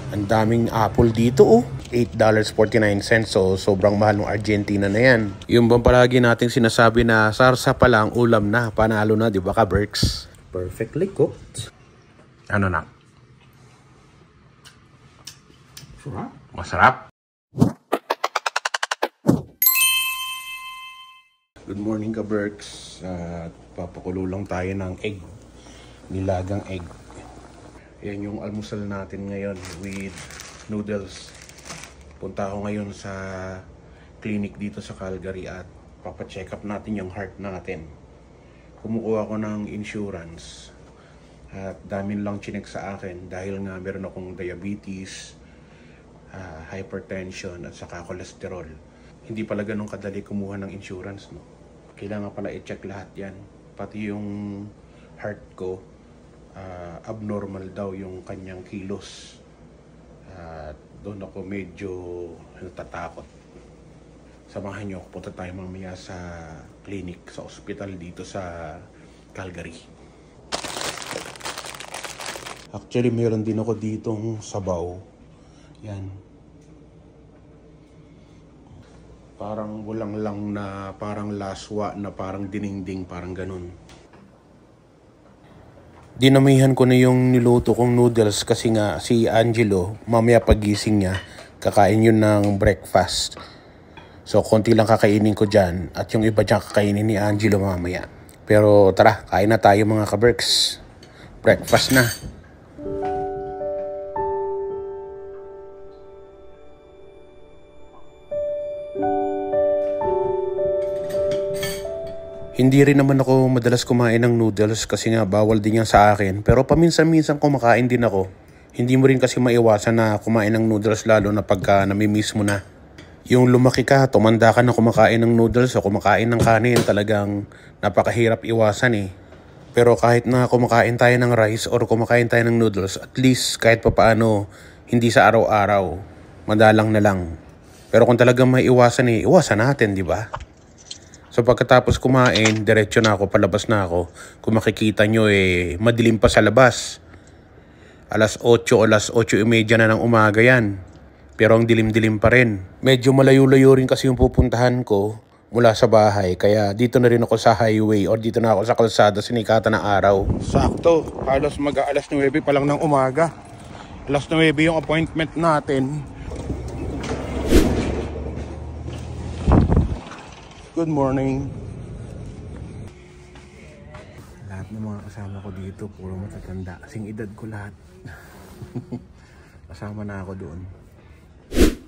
Ang daming apple dito oh. $8.49. So sobrang mahal ng Argentina na yan. Yung bang palagi nating sinasabi na sarsa pa lang ulam na. Panalo na, di ba ka Berks? Perfectly cooked. Ano na? Masarap. Masarap. Good morning ka Berks. Papakulo lang tayo ng egg. Nilagang egg. Yan yung almusal natin ngayon with noodles. Punta ako ngayon sa clinic dito sa Calgary at papacheck up natin yung heart natin. Kumukuha ko ng insurance at dami lang chinek sa akin dahil nga meron akong diabetes, hypertension at saka cholesterol. Hindi pala ganun kadali kumuha ng insurance, no? Kailangan pala i-check lahat yan. Pati yung heart ko, abnormal daw yung kanyang kilos. Doon ako medyo natatakot. Samahan nyo ako, punta tayo mamaya sa clinic, sa hospital dito sa Calgary. Actually, meron din ako ditong sabaw. Yan. Parang walang lang na parang laswa na parang diningding, parang ganun. Dinamihan ko na yung niluto kong noodles kasi nga si Angelo, mamaya pagising niya, kakain yun ng breakfast. So, konti lang kakainin ko dyan at yung iba dyan kakainin ni Angelo mamaya. Pero tara, kain na tayo mga ka-Berks. Breakfast na. Hindi rin naman ako madalas kumain ng noodles kasi nga bawal din yan sa akin. Pero paminsan-minsan kumakain din ako. Hindi mo rin kasi maiwasan na kumain ng noodles lalo na pagka namimiss mo na. Yung lumaki ka, tumanda ka na kumakain ng noodles o kumakain ng kanin, talagang napakahirap iwasan eh. Pero kahit na kumakain tayo ng rice or kumakain tayo ng noodles, at least kahit papaano, hindi sa araw-araw, madalang na lang. Pero kung talagang maiwasan eh, iwasan natin, di ba? So pagkatapos kumain, diretso na ako, palabas na ako. Kung makikita nyo eh, madilim pa sa labas. Alas 8 o alas 8:30 na ng umaga yan. Pero ang dilim-dilim pa rin. Medyo malayo-layo rin kasi yung pupuntahan ko mula sa bahay. Kaya dito na rin ako sa highway or dito na ako sa kalsada, sinikatan ng araw. Sakto, halos mag-alas 9 pa lang ng umaga. Alas 9 yung appointment natin. Good morning. Lahat ng mga kasama ko dito, puro matatanda. Kasing edad ko lahat. Kasama na ako doon.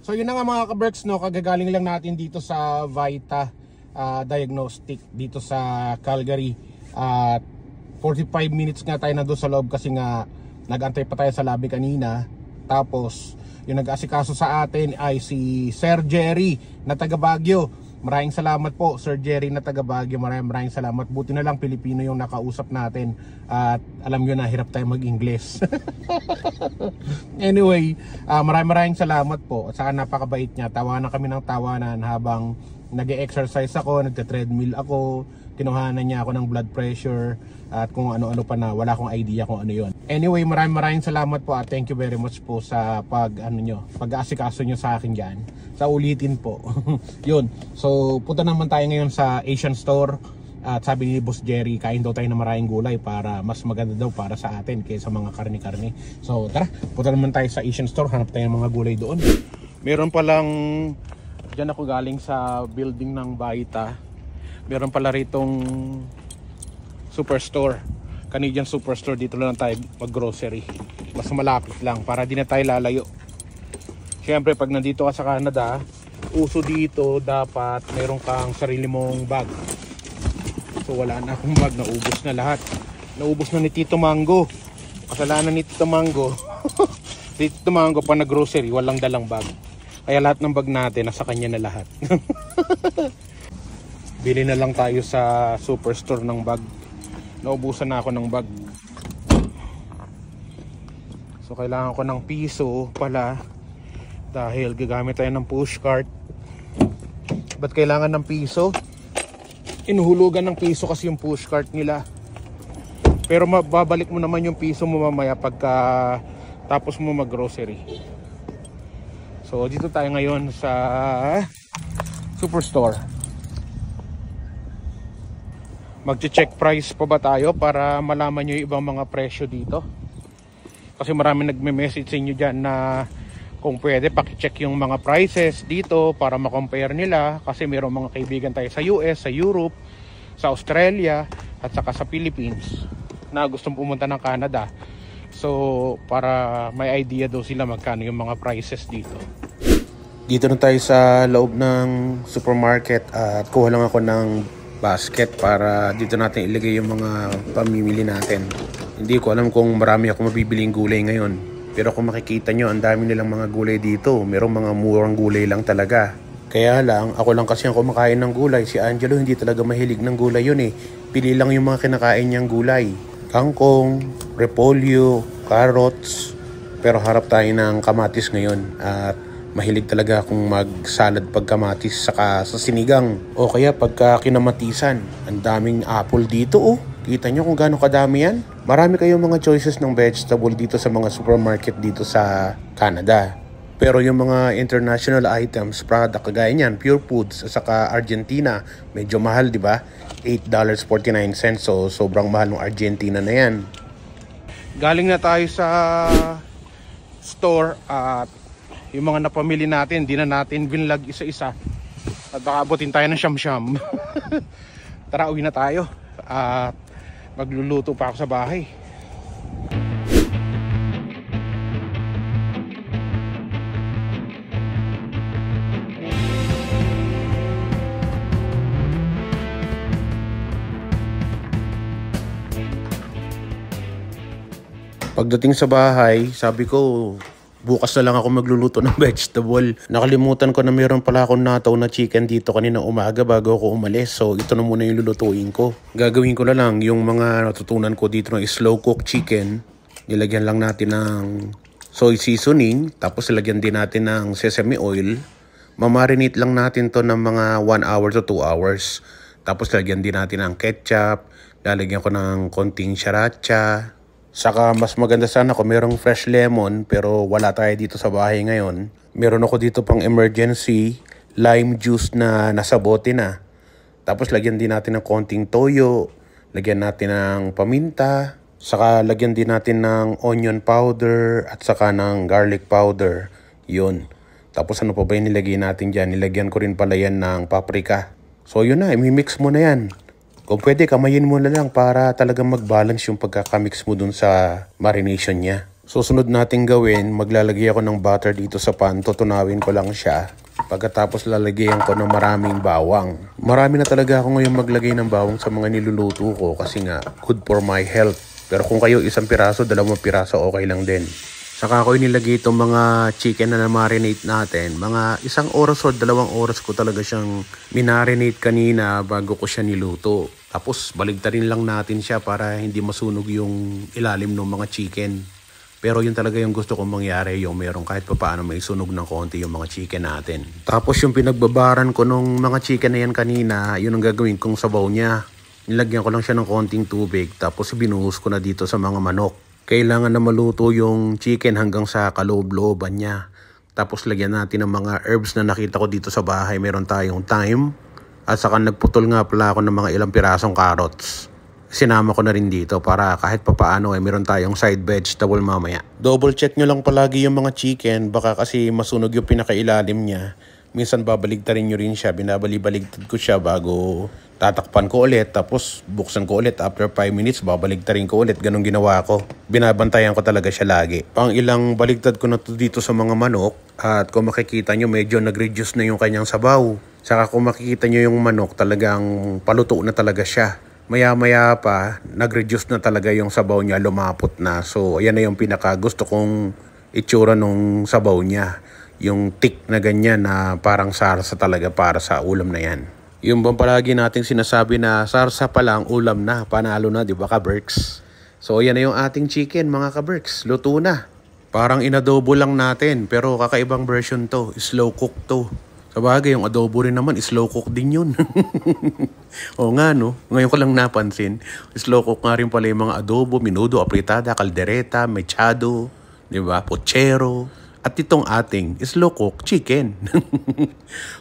So yun na nga mga ka-Berks, no? Kagagaling lang natin dito sa Vita Diagnostic dito sa Calgary. 45 minutes nga tayo na doon sa loob kasi nga nag-antay pa tayo sa lobby kanina. Tapos yung nag-asikaso sa atin ay si Sir Jerry na taga Baguio. Maraming salamat po Sir Jerry na taga Baguio. Maraming salamat. Buti na lang Pilipino yung nakausap natin. At alam nyo na hirap tayo mag-Ingles. Anyway, maraming salamat po. At saka napakabait niya. Tawanan kami ng tawanan habang nag-e-exercise ako, nagte-treadmill ako. Kinuhanan niya ako ng blood pressure at kung ano-ano pa na wala akong idea kung ano yon. Anyway, maraming salamat po at thank you very much po sa pag-aasikaso nyo sa akin diyan. Sa ulitin po. Yun. So, punta naman tayo ngayon sa Asian store at sabi ni Boss Jerry, kain daw tayo ng maraming gulay para mas maganda daw para sa atin kaysa mga karne-karne. So, tara, punta naman tayo sa Asian store, hanap tayo ng mga gulay doon. Meron palang diyan ako galing sa building ng Vita. Meron pala ritong superstore, Canadian Superstore. Dito lang tayo mag-grocery. Mas malapit lang para di na tayo lalayo. Siyempre pag nandito ka sa Canada, uso dito dapat meron kang sarili mong bag. So wala na akong bag, naubos na lahat. Naubos na ni Tito Mango. Kasalanan ni Tito Mango. Tito Mango pa nag-grocery, walang dalang bag. Kaya lahat ng bag natin nasa kanya na lahat. Bili na lang tayo sa superstore ng bag. Naubusan na ako ng bag. So kailangan ko ng piso pala dahil gagamit tayo ng pushcart. Ba't kailangan ng piso? Inuhulugan ng piso kasi yung pushcart nila. Pero mababalik mo naman yung piso mo mamaya pagka tapos mo mag-grocery. So dito tayo ngayon sa Superstore. Magche-check price pa ba tayo para malaman nyo yung ibang mga presyo dito. Kasi marami nagme-message sa inyo dyan na kung pwede paki-check yung mga prices dito para ma-compare nila. Kasi mayroong mga kaibigan tayo sa US, sa Europe, sa Australia at saka sa Philippines na gustong pumunta ng Canada. So para may idea daw sila magkano yung mga prices dito. Dito na tayo sa loob ng supermarket at kuha lang ako ng basket para dito natin ilagay yung mga pamimili natin. Hindi ko alam kung marami ako mabibiling gulay ngayon. Pero kung makikita nyo, ang dami nilang mga gulay dito. Merong mga murang gulay lang talaga. Kaya lang, ako lang kasi ang kumakain ng gulay. Si Angelo hindi talaga mahilig ng gulay yun eh. Pili lang yung mga kinakain niyang gulay. Kangkong, repolyo, carrots. Pero harap tayo ng kamatis ngayon. At mahilig talaga akong mag-salad pag kamatis saka sa sinigang. O kaya pagka kinamatisan. Ang daming apple dito oh. Kita nyo kung gaano kadami yan? Marami kayong mga choices ng vegetable dito sa mga supermarket dito sa Canada. Pero yung mga international items, product kagaya niyan, Pure Foods at saka Argentina, medyo mahal, di ba? $8.49. So sobrang mahal ng Argentina na yan. Galing na tayo sa store at yung mga napamili natin, di na natin binlag isa-isa. At baka abutin tayo ng siyam-siyam. Tara, uwi na tayo. At magluluto pa ako sa bahay. Pagdating sa bahay, sabi ko, bukas na lang ako magluluto ng vegetable. Nakalimutan ko na mayroon pala akong nataw na chicken dito kanina umaga bago ako umalis. So ito na muna yung lulutuin ko. Gagawin ko na lang yung mga natutunan ko dito ng slow cook chicken. Nilagyan lang natin ng soy seasoning. Tapos nilagyan din natin ng sesame oil. Mamarinate lang natin to ng mga 1 hour to 2 hours. Tapos lagyan din natin ng ketchup. Lalagyan ko ng konting sriracha. Saka mas maganda sana kung merong fresh lemon pero wala tayo dito sa bahay ngayon. Meron ako dito pang emergency lime juice na nasa bote na. Tapos lagyan din natin ng konting toyo, lagyan natin ng paminta, saka lagyan din natin ng onion powder at saka ng garlic powder. Yun. Tapos ano pa ba yung nilagay natin dyan? Nilagyan ko rin pala yan ng paprika. So yun na, imimix mo na yan. Kung pwede, kamayin mo na lang para talagang mag-balance yung pagkakamix mo dun sa marination niya. Susunod natin gawin, maglalagay ako ng butter dito sa pan. Tutunawin ko lang siya. Pagkatapos lalagyan ko ng maraming bawang. Marami na talaga ako ngayon maglagay ng bawang sa mga niluluto ko kasi nga good for my health. Pero kung kayo 1 piraso, 2 piraso, okay lang din. Saka ako nilagay itong mga chicken na na-marinate natin. Mga 1 oras o 2 oras ko talaga siyang minarinate kanina bago ko siya niluto. Tapos baligtarin lang natin siya para hindi masunog yung ilalim ng mga chicken. Pero yun talaga yung gusto kong mangyari, yung merong kahit pa paano may sunog ng konti yung mga chicken natin. Tapos yung pinagbabaran ko nung mga chicken na yan kanina, yun ang gagawin kong sabaw niya. Nilagyan ko lang siya ng konting tubig tapos binuhos ko na dito sa mga manok. Kailangan na maluto yung chicken hanggang sa kaloob-looban niya. Tapos lagyan natin ng mga herbs na nakita ko dito sa bahay. Meron tayong thyme. At saka nagputol nga pala ako ng mga ilang pirasong carrots. Sinama ko na rin dito para kahit papaano meron tayong side vegetable mamaya. Double check nyo lang palagi yung mga chicken. Baka kasi masunog yung pinakailalim niya. Minsan babaligtarin nyo rin siya. Binabali-baligtad ko siya bago tatakpan ko ulit. Tapos buksan ko ulit. After 5 minutes babaligtarin ko ulit. Ganun ginawa ko. Binabantayan ko talaga siya lagi. Pang ilang baligtad ko na to dito sa mga manok. At kung makikita nyo medyo nag-reduce na yung kanyang sabaw. Saka kung makikita nyo yung manok talagang paluto na talaga siya. Maya-maya pa nag-reduce na talaga yung sabaw niya. Lumapot na. So ayan na yung pinaka gusto kong itsura nung sabaw niya. Yung thick na ganyan na parang sarsa talaga para sa ulam na yan. Yung bang palagi nating sinasabi na sarsa pa lang ulam na, panalo na, di ba ka-Berks? So yan na yung ating chicken mga ka-Berks, luto na. Parang inadobo lang natin pero kakaibang version to, slow cook to. Sabagay yung adobo rin naman, slow cook din yun. O nga no, ngayon ko lang napansin, slow cook nga rin pala yung mga adobo, menudo, apritada, caldereta, mechado. di ba? Puchero. At itong ating slow cook chicken.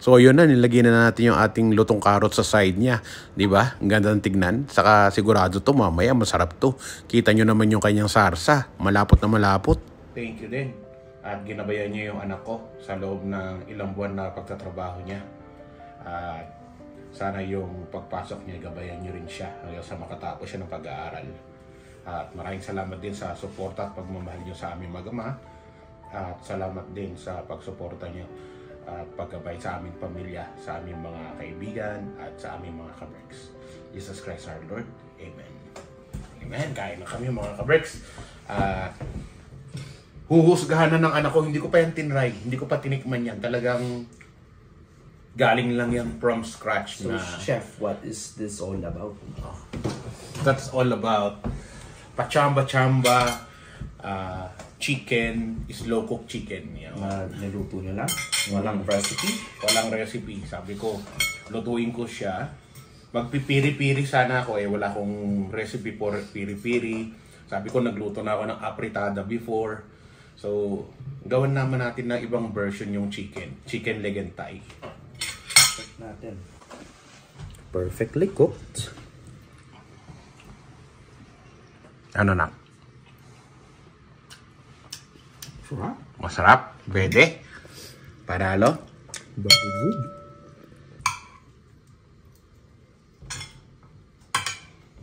So yun na, nilagyan na natin yung ating lutong carrot sa side niya. Di ba? Ang ganda ng tignan. Saka sigurado to mamaya masarap to. Kita nyo naman yung kanyang sarsa. Malapot na malapot. Thank you din. At ginabayan niya yung anak ko sa loob ng ilang buwan na pagtatrabaho niya. At sana yung pagpasok niya, gabayan niyo rin siya hanggang sa makatapos siya ng pag-aaral. At maraming salamat din sa suporta at pagmamahal niyo sa aming mag-ama. At salamat din sa pagsuporta niyo at paggabay sa aming pamilya, sa aming mga kaibigan at sa aming mga kabreks. Jesus Christ our Lord. Amen. Amen. Kain na kami mga kabreks. Huhusgahan na ng anak ko. Hindi ko pa yan tinry. Hindi ko pa tinikman yan. Talagang galing lang yan from scratch. So, Chef, what is this all about? That's all about pachamba-chamba, chicken, slow cook chicken. Niluto nyo lang? Walang recipe? Walang recipe. Sabi ko, lutuin ko siya. Magpipiri-piri sana ako wala akong recipe for piri-piri. Sabi ko, nagluto na ako ng apritada before. So, gawan naman natin na ibang version yung chicken. Chicken leg and thigh. Check natin. Perfectly cooked. Ano na? Sarap. Masarap. Pwede. Paralo. Very good.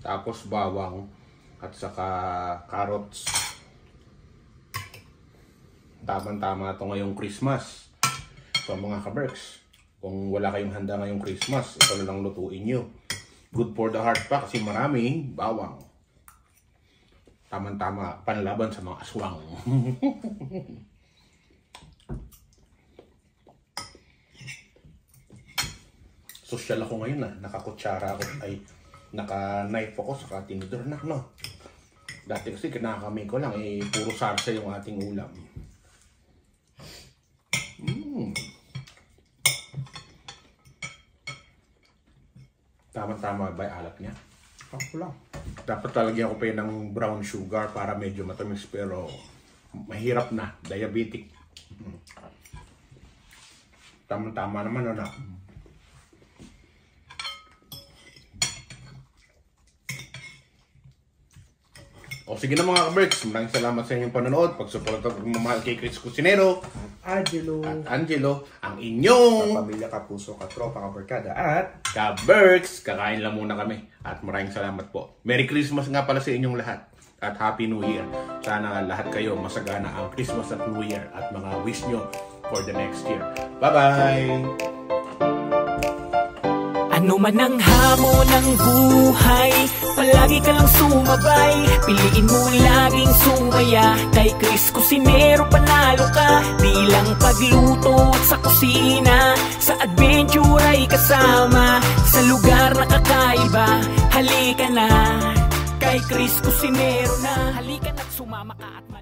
Tapos bawang at saka carrots. Tama-tama ito ngayong Christmas. So mga kaberks, kung wala kayong handa ngayong Christmas, ito na lang lutuin nyo. Good for the heart pa kasi maraming bawang. Tama-tama panlaban sa mga aswang. Social ako ngayon nakakutsara ako, ay naka-knife ako sa tinidor na, no? Dati kasi kinakami ko lang, puro sarsa yung ating ulam. Tama-tama ba yung alat niya? Ako lang. Dapat talagyan ko pa yun ng brown sugar para medyo matamis, pero mahirap na, diabetic. Tama-tama naman, ano? O sige na mga kaberks, maraming salamat sa inyong panonood, pagsuporta at pagmamahal kay Chris Cusinero Angelo at Angelo, ang inyong pamilya, kapuso, katropa, kabarkada at kaberks. Kakain lang muna kami at maraming salamat po. Merry Christmas nga pala sa inyong lahat at Happy New Year. Sana lahat kayo masagana ang Christmas at New Year at mga wish nyo for the next year. Bye-bye! Ano man ang hamon ng buhay, palagi ka lang sumabay. Piliin mo laging sumaya, kay Chris Cusinero panalo ka. Di lang pagluto at sa kusina, sa adventure ay kasama. Sa lugar na kakaiba, halika na, kay Chris Cusinero na. Halika na't sumama ka at